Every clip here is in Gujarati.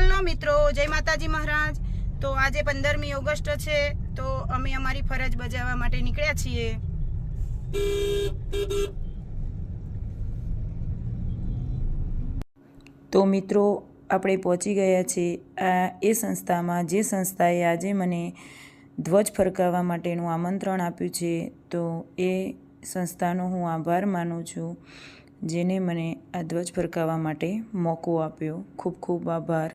હલો મિત્રો, જય માતાજી મહારાજ। તો આજે 15મી ઓગસ્ટ છે, તો અમે અમારી ફરજ બજાવવા માટે નીકળ્યા છીએ। તો મિત્રો આપણે પહોંચી ગયા છીએ આ એ સંસ્થામાં, જે સંસ્થાએ આજે મને ધ્વજ ફરકાવવા માટેનું આમંત્રણ આપ્યું છે। તો એ સંસ્થાનો હું આભાર માનું છું, જેને મને આ ધ્વજ ફરકાવવા માટે મોકો આપ્યો। ખૂબ ખૂબ આભાર।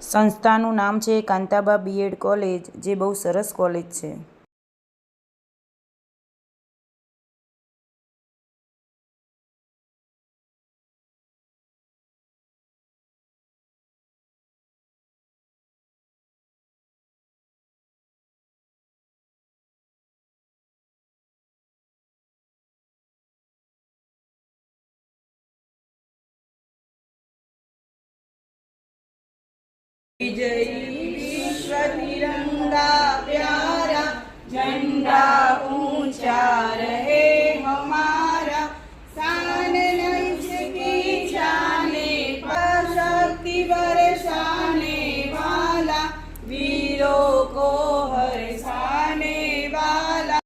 સંસ્થાનું નામ છે કાંતાબા બીએડ કોલેજ, જે બહુ સરસ કોલેજ છે। जय विश्व तिरंगा प्यारा, झंडा ऊंचा रहे हमारा, शान नैश की शाने शक्ति बरसाने वाला, वीरों को हरसाने वाला।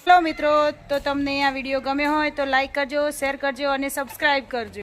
हेलो मित्रों, तो तमने आ विडियो गम्यो होय तो लाइक करजो, शेर करजो और सब्सक्राइब करजो।